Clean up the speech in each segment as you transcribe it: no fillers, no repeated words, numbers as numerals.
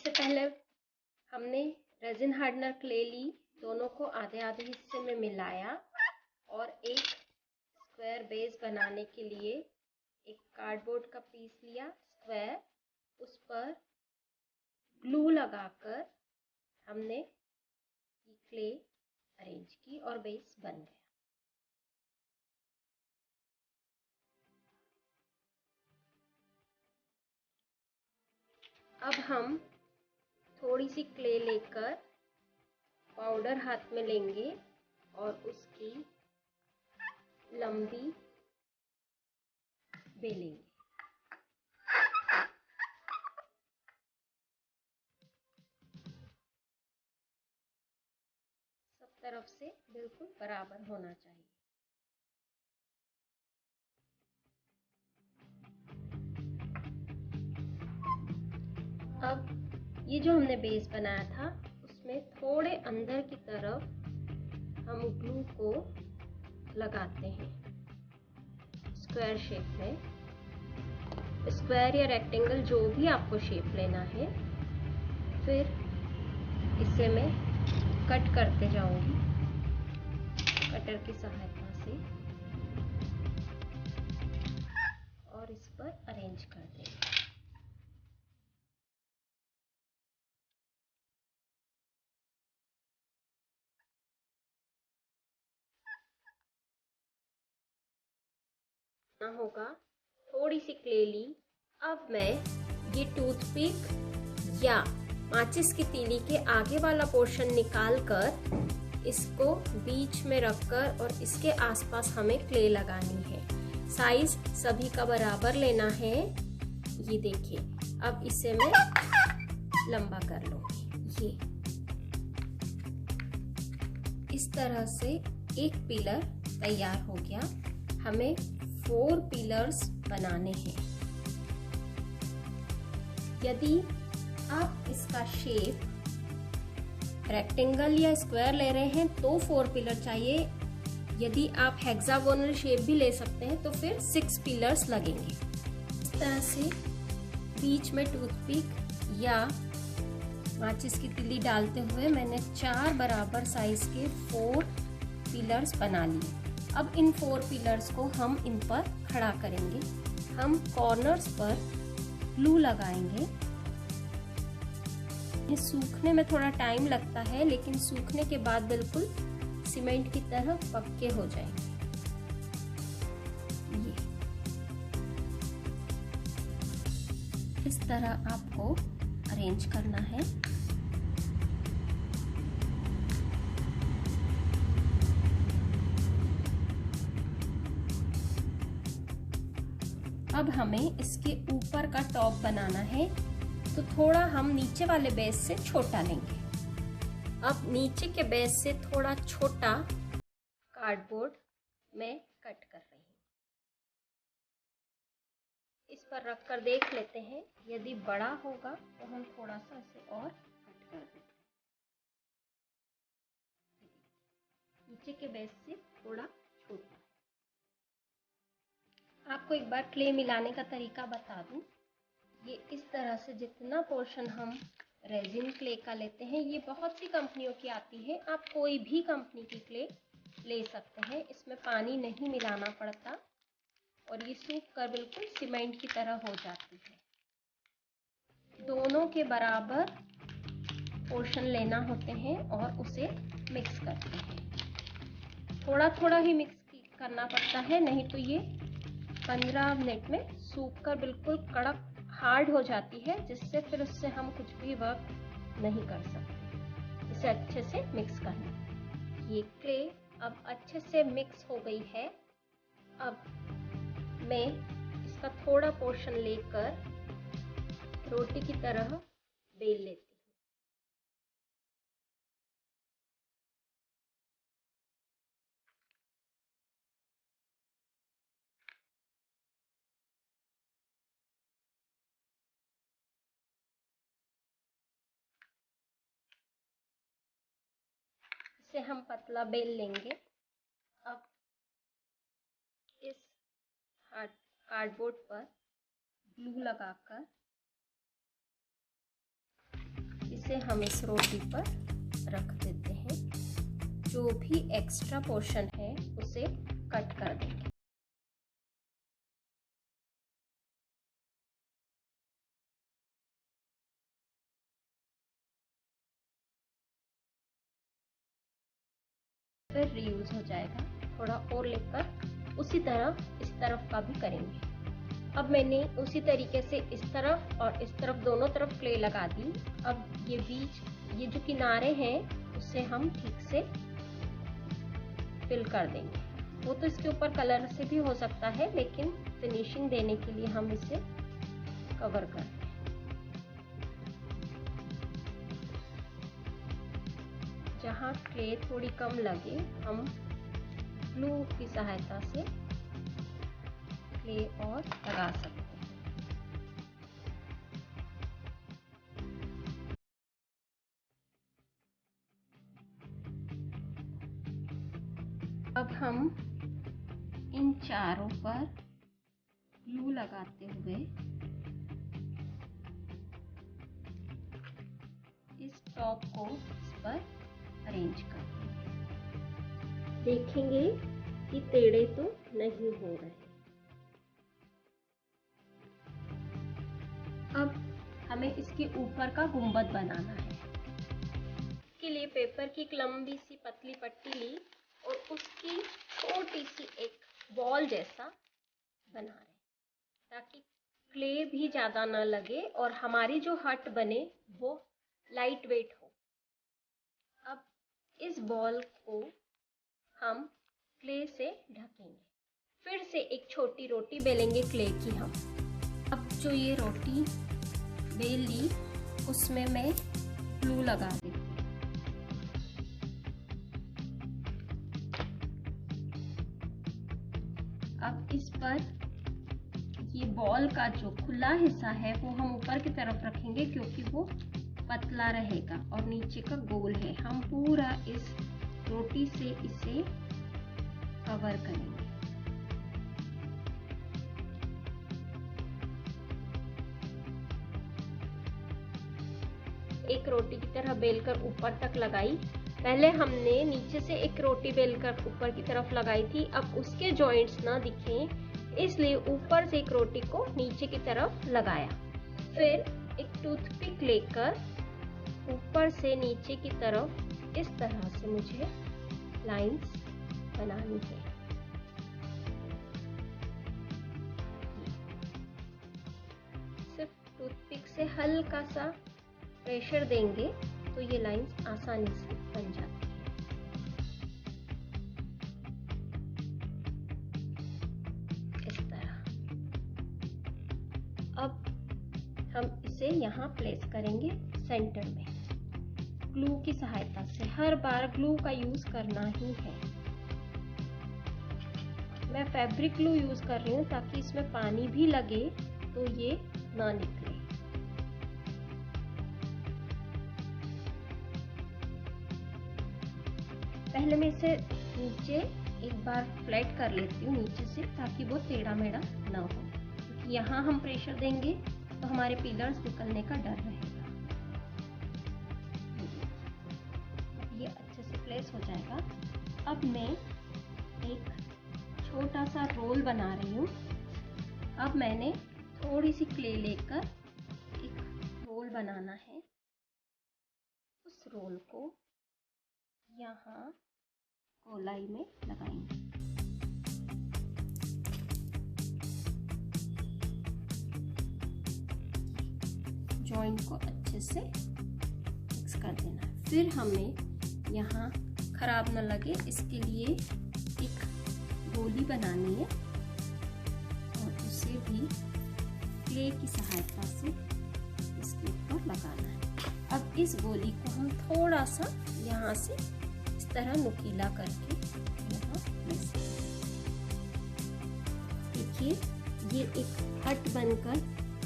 इससे पहले हमने रेजिन हार्डनर क्ले ली, दोनों को आधे आधे हिस्से में मिलाया और एक स्क्वायर बेस बनाने के लिए एक कार्डबोर्ड का पीस लिया स्क्वायर, उस पर ग्लू लगाकर हमने ये क्ले अरेंज की और बेस बन गया। अब हम थोड़ी सी क्ले लेकर पाउडर हाथ में लेंगे और उसकी लंबी बेलेंगे। सब तरफ से बिल्कुल बराबर होना चाहिए। अब ये जो हमने बेस बनाया था उसमें थोड़े अंदर की तरफ हम ग्लू को लगाते हैं स्क्वायर शेप में। स्क्वायर या रेक्टेंगल जो भी आपको शेप लेना है, फिर इसे मैं कट करते जाऊंगी कटर की सहायता से और इस पर अरेंज कर देंगे। होगा थोड़ी सी क्ले ली। अब मैं ये टूथपिक या माचिस की तीली के आगे वाला पोर्शन निकाल कर इसको बीच में रखकर और इसके आसपास हमें क्ले लगानी है। साइज सभी का बराबर लेना है। ये देखिए, अब इसे मैं लंबा कर लूंगी। ये इस तरह से एक पिलर तैयार हो गया। हमें 4 पिलर्स बनाने हैं। यदि आप इसका शेप रेक्टेंगल या स्क्वायर ले रहे हैं तो 4 पिलर चाहिए। यदि आप हेक्सागोनल शेप भी ले सकते हैं तो फिर 6 पिलर्स लगेंगे। इस तरह से बीच में टूथपिक या माचिस की तीली डालते हुए मैंने 4 बराबर साइज के 4 पिलर्स बना लिए। अब इन 4 पिलर्स को हम इन पर खड़ा करेंगे। हम कॉर्नर्स पर ग्लू लगाएंगे। ये सूखने में थोड़ा टाइम लगता है, लेकिन सूखने के बाद बिल्कुल सीमेंट की तरह पक्के हो जाएंगे। ये इस तरह आपको अरेंज करना है। अब हमें इसके ऊपर का टॉप बनाना है, तो थोड़ा हम नीचे वाले बेस से छोटा लेंगे। अब नीचे के बेस से थोड़ा छोटा कार्डबोर्ड में कट कर रही हूँ। इस पर रख कर देख लेते हैं, यदि बड़ा होगा तो हम थोड़ा सा इसे और कट कर देते हैं। नीचे के बेस से थोड़ा छोटा। आपको एक बार क्ले मिलाने का तरीका बता दूं। ये इस तरह से जितना पोर्शन हम रेजिन क्ले का लेते हैं, ये बहुत सी कंपनियों की आती है। आप कोई भी कंपनी की क्ले ले सकते हैं। इसमें पानी नहीं मिलाना पड़ता और ये सूख कर बिल्कुल सीमेंट की तरह हो जाती है। दोनों के बराबर पोर्शन लेना होते हैं और उसे मिक्स करते हैं। थोड़ा थोड़ा ही मिक्स करना पड़ता है, नहीं तो ये 15 मिनट में सूख कर बिल्कुल कड़क हार्ड हो जाती है, जिससे फिर उससे हम कुछ भी वर्क नहीं कर सकते। इसे अच्छे से मिक्स करना। ये क्ले अब अच्छे से मिक्स हो गई है। अब मैं इसका थोड़ा पोर्शन लेकर रोटी की तरह बेल लेती हूँ। इसे हम पतला बेल लेंगे। अब इस कार्डबोर्ड पर ग्लू लगाकर इसे हम इस रोटी पर रख देते हैं। जो भी एक्स्ट्रा पोर्शन है उसे कट कर देंगे। फिर रीयूज हो जाएगा। थोड़ा और लेकर उसी तरह इस तरफ का भी करेंगे। अब मैंने उसी तरीके से इस तरफ और इस तरफ दोनों तरफ क्ले लगा दी। अब ये बीच, ये जो किनारे हैं उसे हम ठीक से फिल कर देंगे। वो तो इसके ऊपर कलर से भी हो सकता है, लेकिन फिनिशिंग देने के लिए हम इसे कवर कर दें। जहाँ क्ले थोड़ी कम लगे हम ग्लू की सहायता से क्ले और लगा सकते हैं। अब हम इन चारों पर ग्लू लगाते हुए इस टॉप को इस पर अरेंज कर देखेंगे कि टेढ़े तो नहीं हो रहे। अब हमें इसके ऊपर का गुंबद बनाना है। इसके लिए पेपर की एक लंबी सी पतली पट्टी ली और उसकी छोटी सी एक बॉल जैसा बना रहे, ताकि क्ले भी ज़्यादा ना लगे और हमारी जो हट बने वो लाइट वेट हो। अब इस बॉल को हम क्ले से ढकेंगे। फिर से एक छोटी रोटी बेलेंगे क्ले की हम। अब जो ये रोटी बेल ली उसमें मैं ग्लू लगा देती हूँ। अब इस पर ये बॉल का जो खुला हिस्सा है वो हम ऊपर की तरफ रखेंगे, क्योंकि वो पतला रहेगा और नीचे का गोल है। हम पूरा इस रोटी से इसे कवर करेंगे। एक रोटी की तरह बेलकर ऊपर तक लगाई। पहले हमने नीचे से एक रोटी बेलकर ऊपर की तरफ लगाई थी। अब उसके जॉइंट्स ना दिखें इसलिए ऊपर से एक रोटी को नीचे की तरफ लगाया। फिर एक टूथपिक लेकर ऊपर से नीचे की तरफ इस तरह से मुझे लाइंस बनानी है। सिर्फ टूथपिक से हल्का सा प्रेशर देंगे तो ये लाइंस आसानी से बन जाती है। इस तरह। अब हम इसे यहाँ प्लेस करेंगे सेंटर में ग्लू की सहायता से। हर बार ग्लू का यूज करना ही है। मैं फैब्रिक ग्लू यूज कर रही हूँ ताकि इसमें पानी भी लगे तो ये ना निकले। पहले मैं इसे नीचे एक बार फ्लैट कर लेती हूँ नीचे से, ताकि वो टेढ़ा मेढ़ा ना हो, क्योंकि यहाँ हम प्रेशर देंगे तो हमारे पिलर्स निकलने का डर रहेगा। ये अच्छे से प्लेस हो जाएगा। अब मैं एक छोटा सा रोल बना रही हूँ। अब मैंने थोड़ी सी क्ले लेकर एक रोल बनाना है। उस रोल को यहाँ गोलाई में लगाएंगे। जॉइंट को अच्छे से मिक्स कर देना है। फिर हमें यहाँ खराब न लगे इसके लिए एक गोली बनानी है और उसे भी क्ले की सहायता से इसके ऊपर लगाना है। अब इस गोली को हम थोड़ा सा यहाँ से इस तरह नुकीला करके यहाँ प्लेस देखिए, ये एक हट बनकर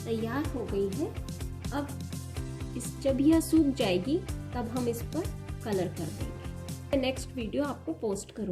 तैयार हो गई है। अब जब यह सूख जाएगी तब हम इस पर कलर कर देंगे। नेक्स्ट वीडियो आपको पोस्ट करूँगी।